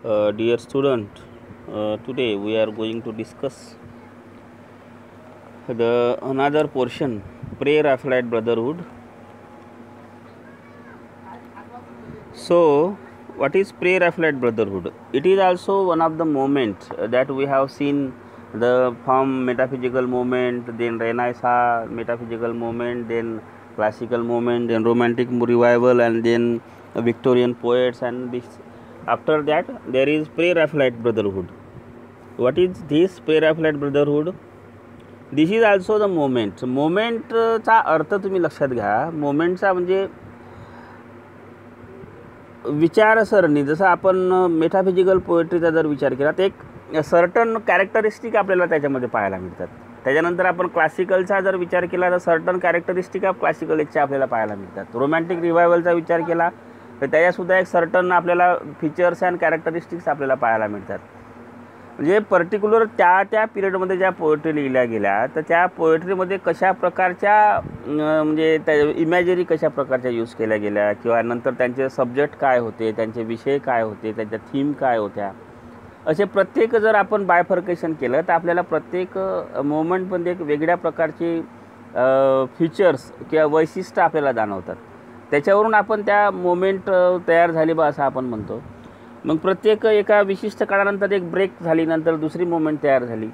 Dear student, today we are going to discuss the another portion, pre-Raphaelite Brotherhood. So, what is pre-Raphaelite Brotherhood? It is also one of the moments that we have seen the from metaphysical movement, then Renaissance metaphysical movement, then classical movement, then Romantic revival, and then Victorian poets, and this. After that, there is pre-Raphaelite Brotherhood. What is this pre-Raphaelite Brotherhood? This is also the moment. मोमेंटचा अर्थ तुम्ही लक्षात घ्या. मोमेंटचा म्हणजे विचारसरणी. जसं आपण मेटाफिजिकल पोएट्रीचा जर विचार केला तर एक सर्टन कॅरेक्टरिस्टिक आपल्याला त्याच्यामध्ये पाहायला मिळतात. त्याच्यानंतर आपण क्लासिकलचा जर विचार केला तर सर्टन कॅरेक्टरिस्टिक ऑफ क्लासिकल एजच्या आपल्याला पाहायला मिळतात. रोमॅन्टिक रिवायवलचा विचार केला तर त्याच्यासुद्धा एक सर्टन आपल्याला फीचर्स अँड कॅरेक्टरिस्टिक्स आपल्याला पाहायला मिळतात. म्हणजे पर्टिक्युलर त्या पिरियडमध्ये ज्या पोएट्री लिहिल्या गेल्या तर त्या पोएट्रीमध्ये कशा प्रकारच्या म्हणजे त्या इमॅजरी कशा प्रकारच्या यूज केल्या गेल्या, किंवा नंतर त्यांचे सब्जेक्ट काय होते, त्यांचे विषय काय होते, त्यांच्या थीम काय होत्या, असे प्रत्येक जर आपण बायफर्केशन केलं तर आपल्याला प्रत्येक मोमेंटमध्ये एक वेगळ्या प्रकारची फीचर्स किंवा वैशिष्ट्य आपल्याला जाणवतात. त्याच्यावरून आपण त्या मोमेंट तयार झाली बा असं आपण म्हणतो. मग प्रत्येक एका विशिष्ट काळानंतर एक ब्रेक झाली, नंतर दुसरी मोमेंट तयार झाली.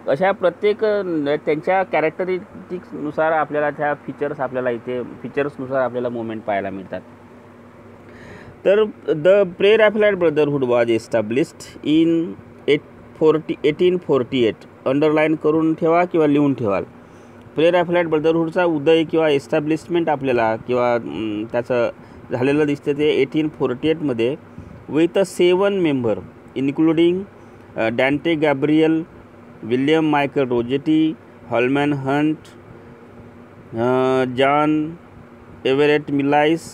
अशा प्रत्येक त्यांच्या कॅरेक्टरिस्टिक्सनुसार आपल्याला त्या फीचर्स आपल्याला इथे फीचर्सनुसार आपल्याला मोमेंट पाहायला मिळतात. तर the Pre-Raphaelite brotherhood was established in 1848. Underline करून ठेवा किंवा लिहून ठेवाल. प्रे-रॅफाएलाइट ब्रदरहूडचा उदय किंवा एस्टॅब्लिशमेंट आपल्याला किंवा त्याचं झालेलं दिसते ते 1848मध्ये with a 7 member including Dante Gabriel, William Michael Rossetti, Holman Hunt, John Everett Millais.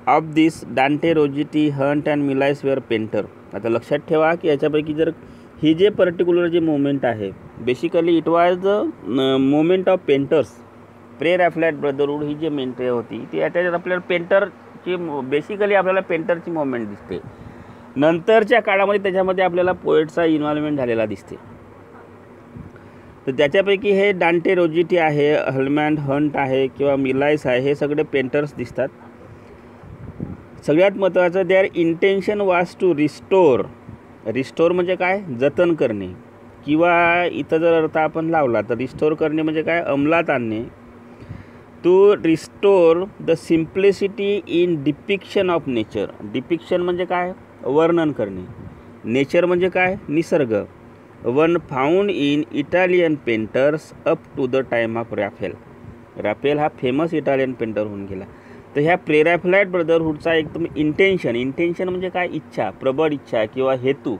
Of this, Dante, Rossetti, Hunt and Millais were painter. आता लक्षात ठेवा की याच्यापैकी जर ही जे पर्टिक्युलर जे मोमेंट आहे, basically it was the moment of painters. Pre-Raphaelite brotherhood ही जी मेंट होती ती याच्यात आपल्याला पेंटरची बेसिकली आपल्याला पेंटरची मोमेंट दिसते. नंतरच्या काळामध्ये त्याच्यामध्ये आपल्याला पोएटचा इन्व्हॉल्वमेंट झालेला दिसते. तर त्याच्यापैकी हे डांटे रोजिटी आहे, हॉलमॅन हंट आहे किंवा मिलाइस आहे, हे सगळे पेंटर्स दिसतात. सगळ्यात महत्त्वाचं their intention was to restore म्हणजे काय, जतन करणे, किंवा इथं जर अर्थ आपण लावला तर रिस्टोर करणे म्हणजे काय, अंमलात आणणे. To restore the simplicity in depiction of nature. Depiction म्हणजे काय, वर्णन करणे. नेचर म्हणजे काय, निसर्ग. One found in Italian painters up to the time of Raphael हा फेमस इटालियन पेंटर होऊन गेला. तर ह्या प्रे-रॅफाएलाइट ब्रदरहूडचा एकदम इंटेन्शन म्हणजे काय, इच्छा, प्रबळ इच्छा किंवा हेतू.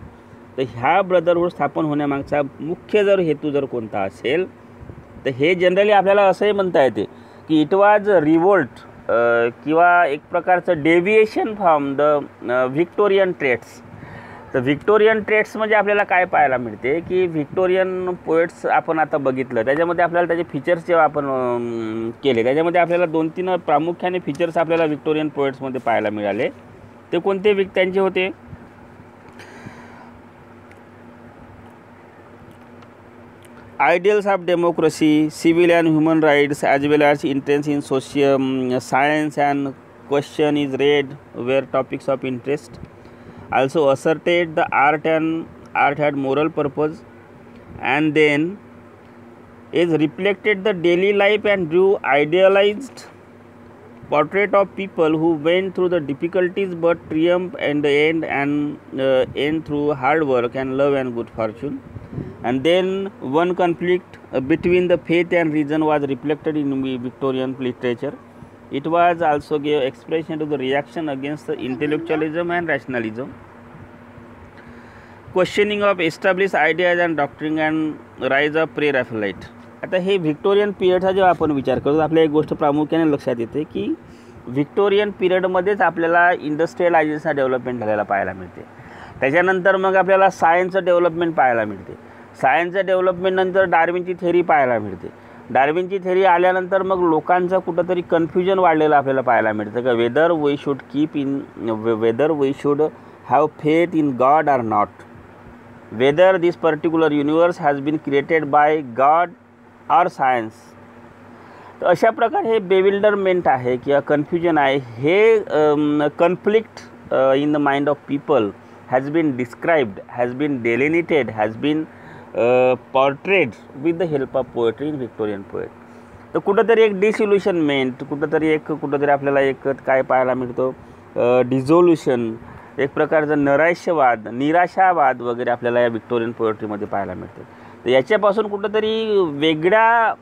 तर ह्या ब्रदरहूड स्थापन होण्यामागचा मुख्य जर हेतू जर कोणता असेल तर हे जनरली आपल्याला असंही म्हणता येते की इट वॉज रिवोल्ट किंवा एक प्रकारचं deviation from the Victorian traits. तर व्हिक्टोरियन ट्रेट्स म्हणजे आपल्याला काय पाहायला मिळते की व्हिक्टोरियन पोएट्स आपण आता बघितलं त्याच्यामध्ये आपल्याला त्याचे फीचर्स जेव्हा आपण केले त्याच्यामध्ये आपल्याला 2-3 प्रामुख्याने फीचर्स आपल्याला व्हिक्टोरियन पोएट्समध्ये पाहायला मिळाले. ते कोणते त्यांचे होते, ideals of democracy, civil and human rights, as well as interest in social science and question is read were topics of interest. Also asserted the art had moral purpose, and then is reflected the daily life and drew idealized portrait of people who went through the difficulties but triumph in the end through hard work and love and good fortune. And then one conflict between the faith and reason was reflected in Victorian literature. It was also gave expression to the reaction against the intellectualism and rationalism. Questioning of established ideas and doctrine and rise of pre-Raphaelite. आता हे Victorian पिरियडचा जेव्हा आपण विचार करतो आपल्या एक गोष्ट प्रामुख्याने लक्षात येते की व्हिक्टोरियन पिरियडमध्येच आपल्याला इंडस्ट्रियलायझेशन डेव्हलपमेंट झालेला पाहायला मिळते. त्याच्यानंतर मग आपल्याला सायन्सचं डेव्हलपमेंट पाहायला मिळते. सायन्सच्या डेव्हलपमेंटनंतर डार्विनची थेरी पाहायला मिळते. डार्विनची थेरी आल्यानंतर मग लोकांचं कुठंतरी कन्फ्युजन वाढलेलं आपल्याला पाहायला मिळतं का whether we should have faith in God or not, whether this particular universe has been created by God or science. तर अशा प्रकारे हे बेविल्डरमेंट आहे किंवा कन्फ्युजन आहे, हे conflict in the mind of people has been described, has been delineated, has been portrayed with the help of poetry in Victorian poet. तर कुठंतरी एक डिसोल्युशनमेंट, कुठंतरी आपल्याला एक काय पाहायला मिळतो, डिझोल्युशन, एक प्रकारचा नैराश्यवाद, निराशावाद वगैरे आपल्याला या विक्टोरियन पोएट्रीमध्ये पाहायला मिळते. तर याच्यापासून कुठंतरी वेगळा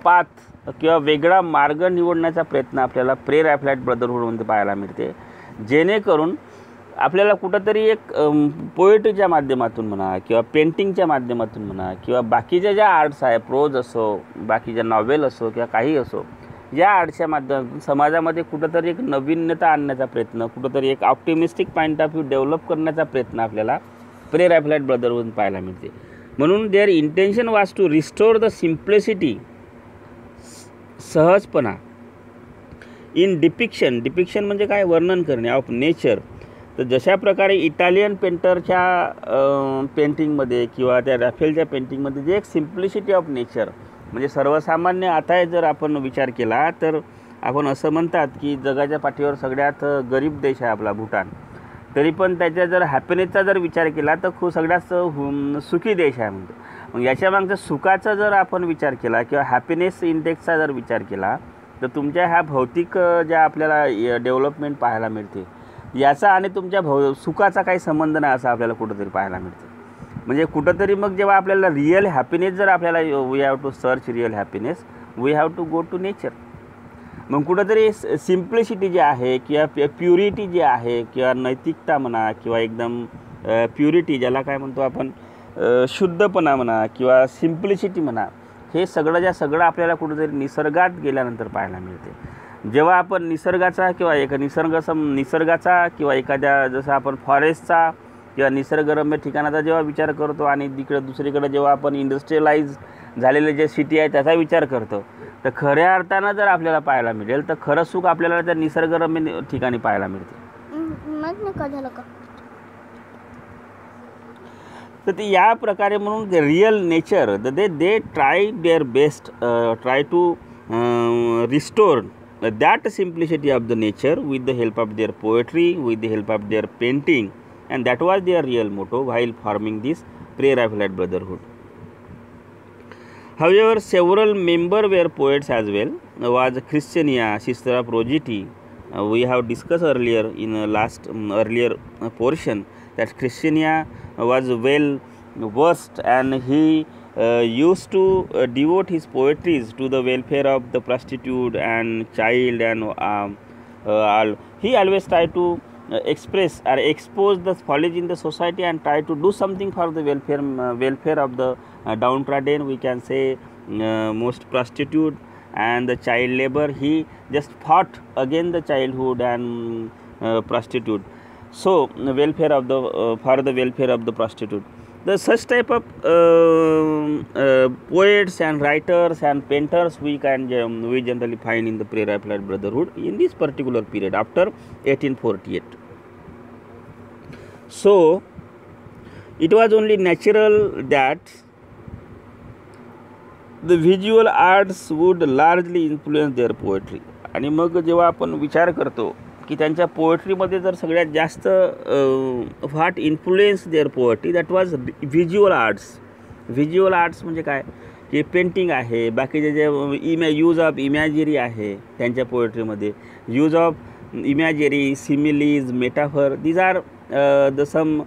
पाथ किंवा वेगळा मार्ग निवडण्याचा प्रयत्न आपल्याला प्रे रॅफलाइट ब्रदरहूडमध्ये पाहायला मिळते, जेणेकरून आपल्याला कुठंतरी एक पोएट्रीच्या माध्यमातून म्हणा किंवा पेंटिंगच्या माध्यमातून म्हणा किंवा बाकीच्या ज्या आर्ट्स आहे, प्रोज असो, बाकीच्या नॉवेल असो किंवा काही असो, या आर्ट्सच्या माध्यमातून समाजामध्ये कुठंतरी एक नवीनता आणण्याचा प्रयत्न, कुठंतरी एक optimistic point of view develop करण्याचा प्रयत्न आपल्याला प्रे रॅफलाइट ब्रदरहूड पाहायला मिळते. म्हणून their intention was to restore the simplicity, सहजपणा, इन डिपिक्शन. डिपिक्शन म्हणजे काय, वर्णन करणे, ऑफ नेचर. तर जशा प्रकारे इटालियन पेंटरच्या पेंटिंगमध्ये किंवा त्या रॅफेलच्या पेंटिंगमध्ये जे एक सिम्प्लिसिटी ऑफ नेचर, म्हणजे सर्वसामान्य आता जर आपण विचार केला तर आपण असं म्हणतात की जगाच्या पाठीवर सगळ्यात गरीब देश आहे आपला भूटान, तरी पण त्याच्या जर हॅपीनेसचा जर विचार केला तर सगळ्यात सुखी देश आहे म्हणतो. मग याच्या मागच्या सुखाचा जर आपण विचार केला किंवा हॅपीनेस इंडेक्सचा जर विचार केला तर तुमच्या ह्या भौतिक ज्या आपल्याला डेव्हलपमेंट पाहायला मिळते याचा आणि तुमच्या सुखाचा काही संबंध नाही असं आपल्याला कुठंतरी पाहायला मिळते. म्हणजे कुठंतरी मग जेव्हा आपल्याला रिअल हॅपीनेस जर आपल्याला we have to search real happiness, we have to go to nature. मग कुठंतरी सिम्प्लिसिटी जी आहे किंवा प्युरिटी जी आहे किंवा नैतिकता म्हणा किंवा एकदम प्युरिटी ज्याला काय म्हणतो आपण, शुद्धपणा म्हणा किंवा सिम्प्लिसिटी म्हणा, हे सगळं आपल्याला कुठंतरी निसर्गात गेल्यानंतर पाहायला मिळते. जेव्हा आपण निसर्गाचा किंवा निसर्गाचा किंवा एखाद्या जसं आपण फॉरेस्टचा किंवा निसर्गरम्य ठिकाणाचा जेव्हा विचार करतो आणि दुसरीकडे जेव्हा आपण इंडस्ट्रियलाइज झालेले जे सिटी आहे त्याचा विचार करतो, तर खऱ्या अर्थानं जर आपल्याला पाहायला मिळेल तर खरं सुख आपल्याला त्या निसर्गरम्य ठिकाणी पाहायला मिळते. तर ते या प्रकारे म्हणून real nature they try their best, try to restore that simplicity of the nature with the help of their poetry, with the help of their painting, and that was their real motto while forming this pre-Raphaelite brotherhood. However, several members were poets as well. Was Christiania, sister of Rogiti. We have discussed earlier in earlier portion that Christiania was well versed and he used to devote his poetries to the welfare of the prostitute and child, and he always tried to express or expose the follies in the society and try to do something for the welfare of the downtrodden, we can say most prostitute and the child labor. He just fought against the childhood and prostitute, so welfare of the for the welfare of the prostitute. The such type of poets and writers and painters we generally find in the pre-Raphaelite brotherhood in this particular period after 1848. So it was only natural that the visual arts would largely influence their poetry. आणि मग जेव्हा आपण विचार करतो की त्यांच्या पोएट्रीमध्ये जर सगळ्यात जास्त what influence their poetry, that was visual arts. Visual arts म्हणजे काय की पेंटिंग आहे, बाकीचे जे यूज ऑफ इमॅजरी आहे त्यांच्या पोएट्रीमध्ये, use of imagery, similes, metaphor, these are the some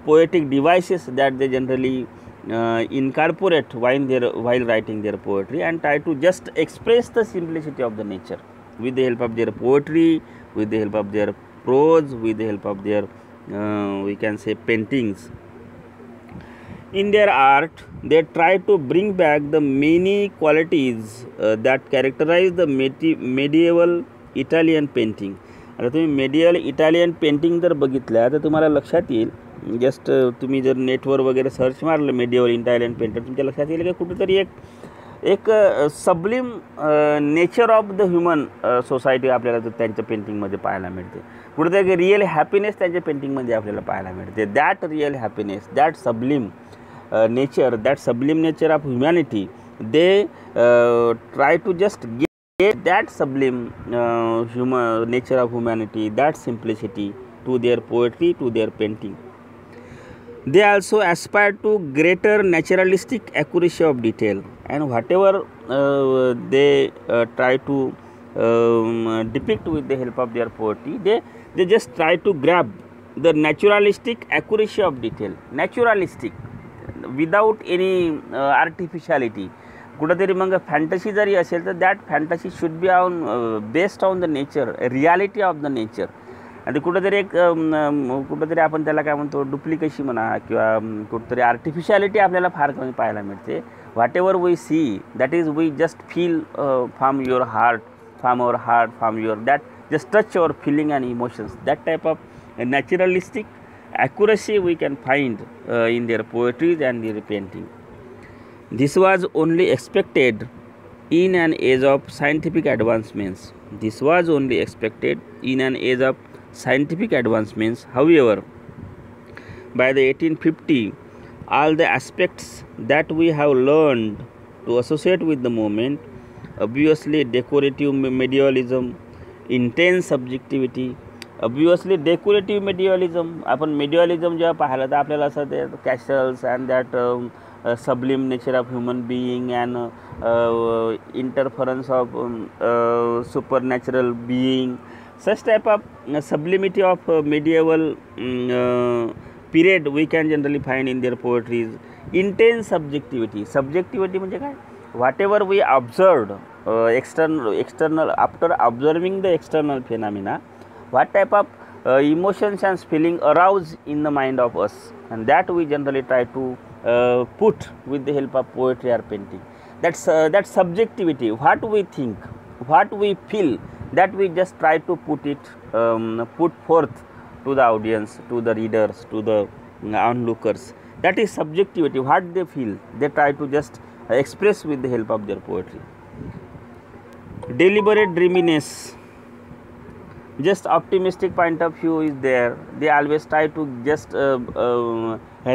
poetic devices that they generally incorporate while writing their poetry and try to just express the simplicity of the nature with the help of their poetry, with the help of their prose, with the help of their we can say paintings. In their art they try to bring back the many qualities that characterize the medieval Italian painting. आता तुम्ही medial Italian painting जर बघितल्या तर तुम्हाला लक्षात येईल, तुम्ही जर नेटवर वगैरे सर्च मारलं मेडिएवल इटालियन पेंटर, तुमच्या लक्षात येईल की कुठेतरी एक एक sublime nature of the human society आपल्याला त्यांच्या पेंटिंगमध्ये पाहायला मिळते. कुठेतरी रिअल हॅपीनेस त्यांच्या पेंटिंगमध्ये आपल्याला पाहायला मिळते. That real happiness, that sublime nature, that sublime nature of humanity, they try to just get that sublime human nature of humanity, that simplicity to their poetry, to their painting. They also aspire to greater naturalistic accuracy of detail, and whatever they try to depict with the help of their poetry, they just try to grab the naturalistic accuracy of detail, naturalistic, without any artificiality. कुठंतरी मग fantasy जरी असेल तर that fantasy should be on based on the nature, reality of the nature. आणि कुठंतरी एक कुठंतरी आपण त्याला काय म्हणतो, डुप्लिकेसी म्हणा किंवा कुठंतरी आर्टिफिशियालिटी आपल्याला फार कमी पाहायला मिळते. Whatever we see that is we just feel from your heart, from your that just touch your feeling and emotions. That type of naturalistic accuracy we can find in their poetries and their painting. This was only expected in an age of scientific advancements. This was only expected in an age of scientific advancements. However, by the 1850, all the aspects that we have learned to associate with the moment, obviously decorative medievalism, intense subjectivity, obviously decorative medievalism. आपण medievalism जेव्हा पाहिलं तर आपल्याला असं ते castles and that sublime nature of human being and interference of supernatural being, such type of sublimity of medieval period we can generally find in their poetries. Intense subjectivity. Subjectivity म्हणजे काय? Whatever we observed external after observing the external phenomena, what type of emotions and feeling arouse in the mind of us, and that we generally try to put with the help of poetry or painting. That subjectivity, what we think, what we feel, that we just try to put forth to the audience, to the readers, to the onlookers. That is subjectivity. What they feel, they try to just express with the help of their poetry. Deliberate dreaminess, just optimistic point of view is there. They always try to just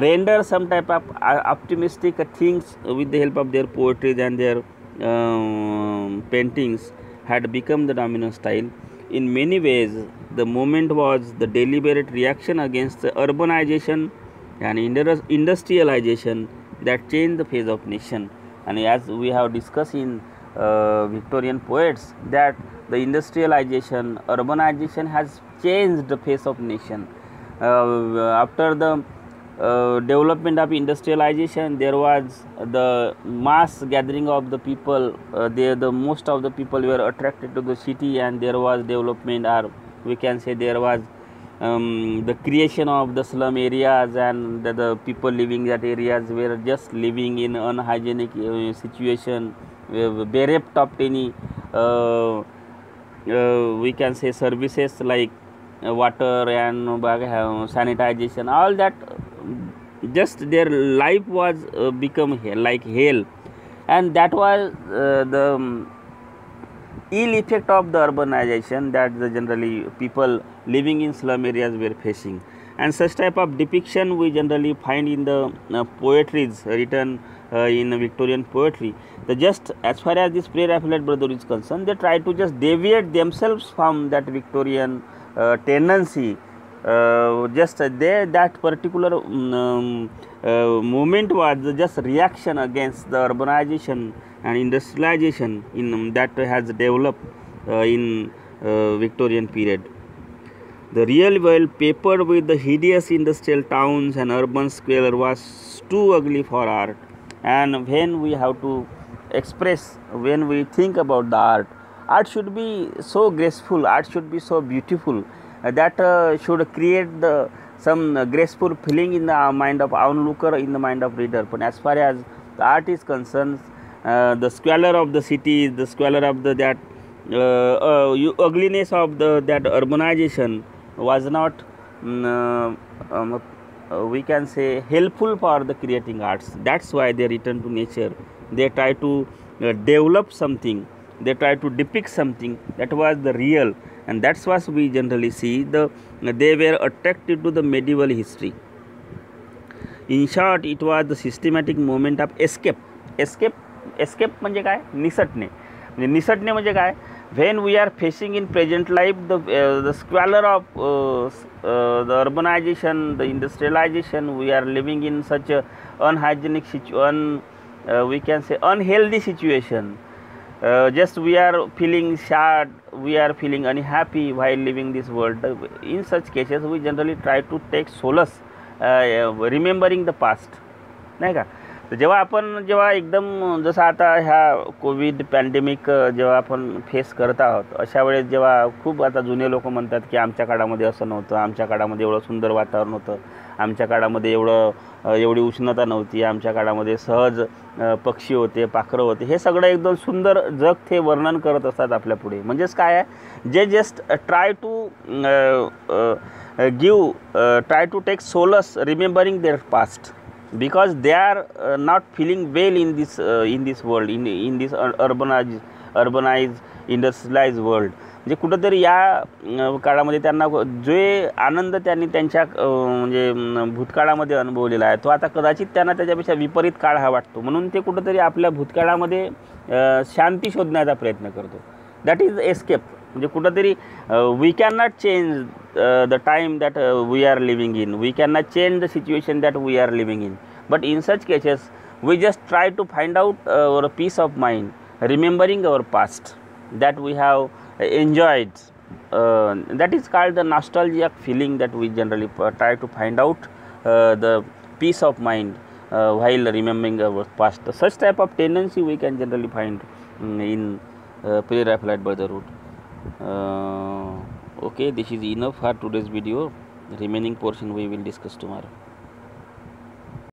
render some type of optimistic things with the help of their poetry, and their paintings had become the dominant style. In many ways, the movement was the deliberate reaction against the urbanization and industrialization that changed the face of nation. And as we have discussed in Victorian poets, that the industrialization, urbanization has changed the face of nation. After the development of industrialization, there was the mass gathering of the people. The most of the people were attracted to the city, and there was development, or we can say there was the creation of the slum areas, and the people living that areas were just living in unhygienic situation, bereft of any we can say services like water and sanitization, all that. Just their life was become like hell, and that was the ill effect of the urbanization that the generally people living in slum areas were facing. And such type of depiction we generally find in the poetries written in Victorian poetry. Just as far as this Pre-Raphaelite brother is concerned, they try to just deviate themselves from that Victorian tendency. Just that particular movement was just reaction against the urbanization and industrialization that has developed in Victorian period. The real world papered with the hideous industrial towns and urban square was too ugly for art. And when we have to express, when we think about the art should be so graceful, art should be so beautiful, that should create some graceful feeling in the mind of onlooker, in the mind of reader. But as far as the art is concerned, the squalor of the city, the squalor of that ugliness of that urbanization was not we can say helpful for the creating arts. That's why they return to nature. They try to develop something, they try to depict something that was the real, and that's what we generally see. They were attracted to the medieval history. In short, it was the systematic movement of escape म्हणजे काय, निसटणे. म्हणजे निसटणे म्हणजे काय, when we are facing in present life the squalor of the urbanization, the industrialization, we are living in such a unhygienic we can say unhealthy situation. Just we are feeling sad, we are feeling unhappy while living this world. In such cases we generally try to take solace remembering the past, नाही का. तर जेव्हा एकदम जसं आता ह्या Covid pandemic जेव्हा आपण फेस करत आहोत, अशा वेळेस जेव्हा खूप आता जुने लोक म्हणतात की आमच्या काळामध्ये असं नव्हतं, आमच्या काळामध्ये एवढं सुंदर वातावरण होतं, आमच्या काळामध्ये एवढी उष्णता नव्हती, आमच्या काळामध्ये सहज पक्षी होते, पाखरं होते. हे सगळं एकदम सुंदर जग ते वर्णन करत असतात आपल्या पुढे. म्हणजेच काय आहे, जे just try to try to take solace remembering their past, because they are not feeling well in this world, in this urbanized industrialized world. म्हणजे कुठंतरी या काळामध्ये त्यांना जे आनंद त्यांनी त्यांच्या म्हणजे भूतकाळामध्ये अनुभवलेला आहे, तो आता कदाचित त्यांना त्याच्यापेक्षा विपरीत काळ हा वाटतो. म्हणून ते कुठंतरी आपल्या भूतकाळामध्ये शांती शोधण्याचा प्रयत्न करतो. That is escape. म्हणजे कुठंतरी we can not change the time that we are living in, we can not change the situation that we are living in, but in such cases we just try to find out our peace of mind, remembering our past that we have enjoyed. That is called the nostalgic feeling that we generally try to find out the peace of mind while remembering our past. Such type of tendency we can generally find in pre-Raphaelite Brotherhood. Okay, this is enough for today's video. Remaining portion we will discuss tomorrow.